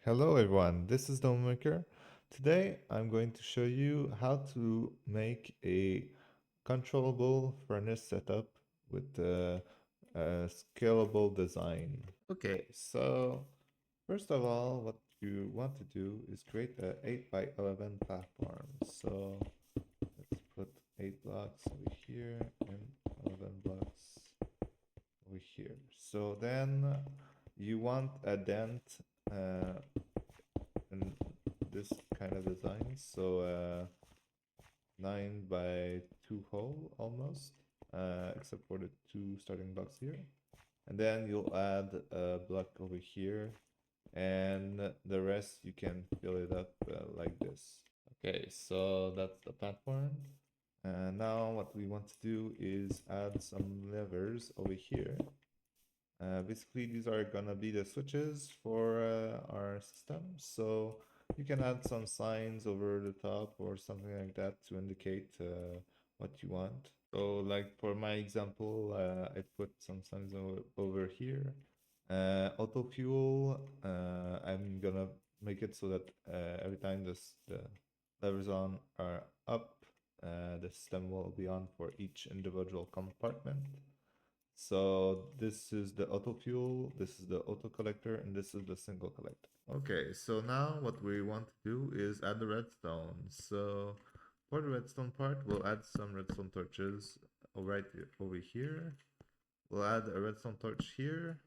Hello everyone, this is Demomaker. Today I'm going to show you how to make a controllable furnace setup with a scalable design. Okay, so first of all, what you want to do is create a 8 by 11 platform. So let's put 8 blocks over here and 11 blocks over here. So then you want a dent uh, in this kind of design. So 9 by 2 hole almost, except for the 2 starting blocks here. And then you'll add a block over here, and the rest you can fill it up like this. Okay, so that's the platform. Now what we want to do is add some levers over here. Basically, these are gonna be the switches for our system. So you can add some signs over the top or something like that to indicate what you want. So like for my example, I put some signs over here. Auto fuel, I'm gonna make it so that every time the levers on are up, the system will be on for each individual compartment. So this is the auto fuel, this is the auto collector, and this is the single collector. Okay, so now what we want to do is add the redstone. So for the redstone part, we'll add some redstone torches right over here. We'll add a redstone torch here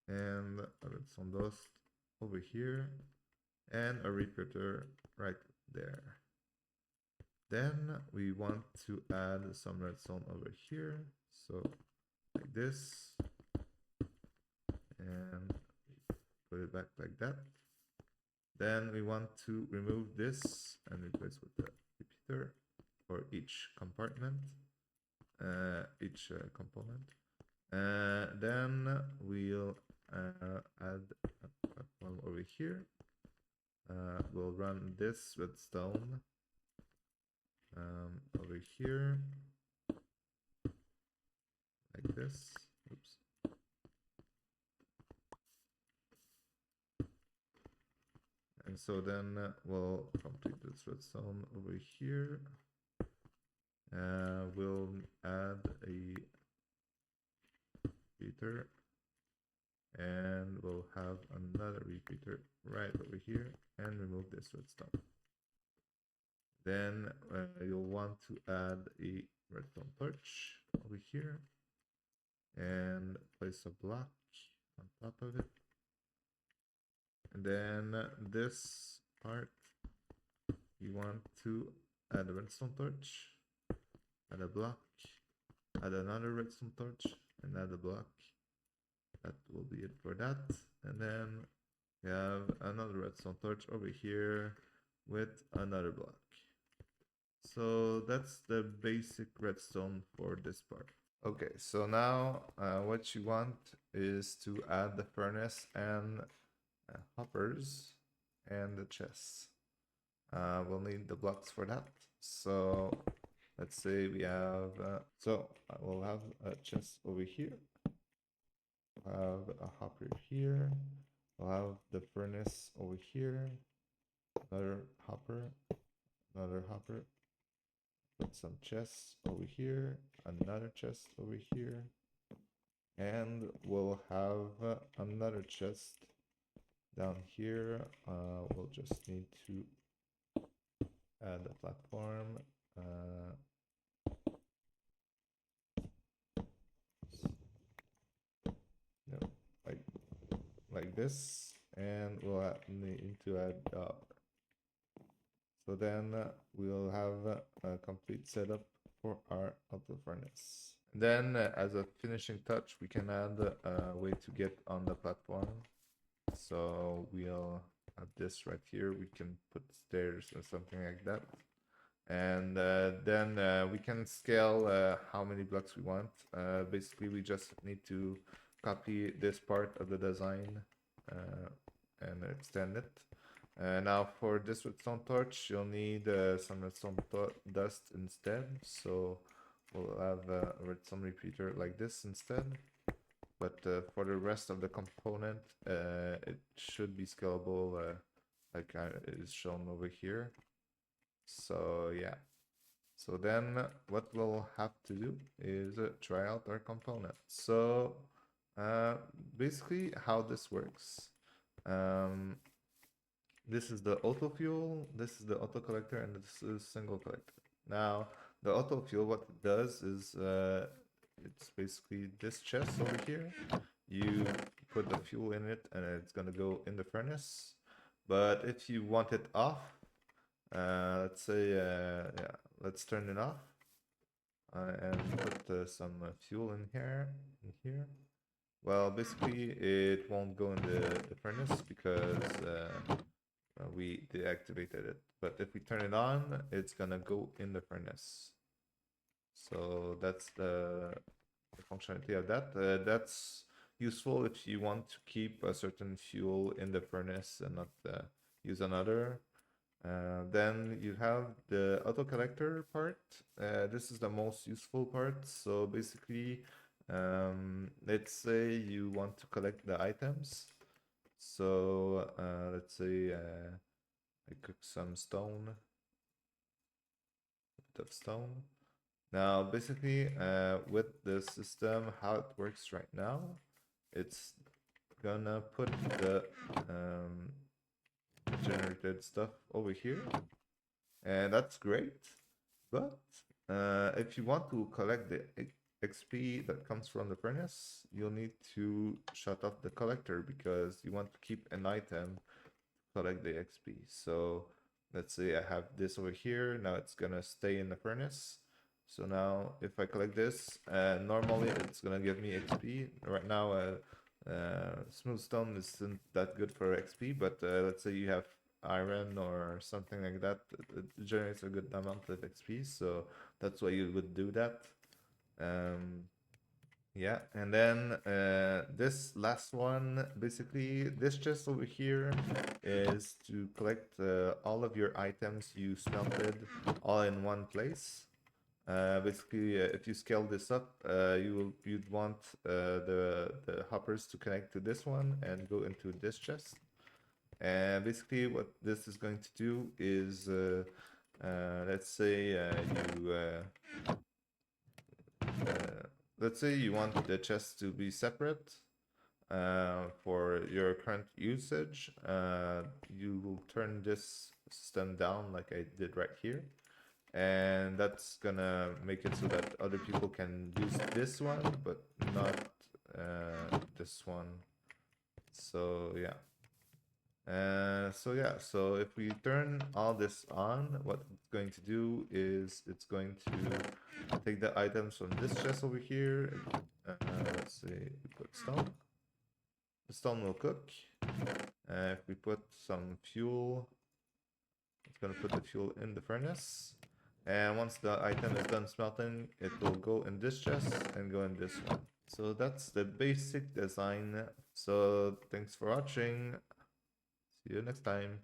and a redstone dust over here and a repeater right there. Then we want to add some redstone over here. So like this, and put it back like that. Then we want to remove this and replace with the repeater for each compartment, each component. Then we'll add one over here. We'll run this redstone over here like this. Oops. And so then we'll complete this redstone over here. We'll add a repeater, and we'll have another repeater right over here and remove this redstone. Then you'll want to add a redstone torch over here and place a block on top of it. And then this part, you want to add a redstone torch, add a block, add another redstone torch, and add a block. That will be it for that. And then we have another redstone torch over here with another block. So that's the basic redstone for this part. Okay, so now what you want is to add the furnace and hoppers and the chests. We'll need the blocks for that. So let's say we have, we'll have a chest over here. We'll have a hopper here. We'll have the furnace over here. Another hopper. Put some chests over here. Another chest over here. And we'll have another chest down here. We'll just need to add a platform. No, like this, and we'll need to add so then we'll have a complete setup for our auto furnace. And then as a finishing touch, we can add a way to get on the platform. So we'll have this right here. We can put stairs or something like that. And then we can scale how many blocks we want. Basically, we just need to copy this part of the design and extend it. Now for this redstone torch, you'll need some redstone dust instead. So we'll have a redstone repeater like this instead. but for the rest of the component, it should be scalable, like is shown over here. So yeah. So then what we'll have to do is try out our component. So basically how this works. This is the auto fuel, this is the auto collector, and this is single collector. Now, the auto fuel, what it does is it's basically this chest over here. You put the fuel in it, and it's gonna go in the furnace. But if you want it off, let's say, yeah, let's turn it off and put some fuel in here. Well, basically, it won't go in the furnace because we deactivated it. But if we turn it on, it's gonna go in the furnace. So that's the functionality of that. That's useful if you want to keep a certain fuel in the furnace and not use another. Then you have the auto collector part. This is the most useful part. So basically, let's say you want to collect the items. So let's say I cook some stone, a bit of stone. Now, basically, with the system, how it works right now, it's gonna put the generated stuff over here, and that's great. But if you want to collect the XP that comes from the furnace, you'll need to shut off the collector because you want to keep an item to collect the XP. So let's say I have this over here. Now it's gonna stay in the furnace. So now if I collect this, normally it's gonna give me XP. Right now, smooth stone isn't that good for XP, but let's say you have iron or something like that, it generates a good amount of XP. So that's why you would do that. Yeah, and then this last one, basically, this chest over here is to collect all of your items you smelted all in one place. Basically, if you scale this up, you'd want the hoppers to connect to this one and go into this chest. And basically, what this is going to do is, let's say let's say you want the chest to be separate for your current usage. You will turn this system down like I did right here. And that's gonna make it so that other people can use this one, but not this one. So yeah. So if we turn all this on, what it's going to do is it's going to take the items from this chest over here. Let's see, we put stone. The stone will cook. If we put some fuel, it's gonna put the fuel in the furnace. And once the item is done smelting, it will go in this chest and go in this one. So that's the basic design. So thanks for watching. See you next time.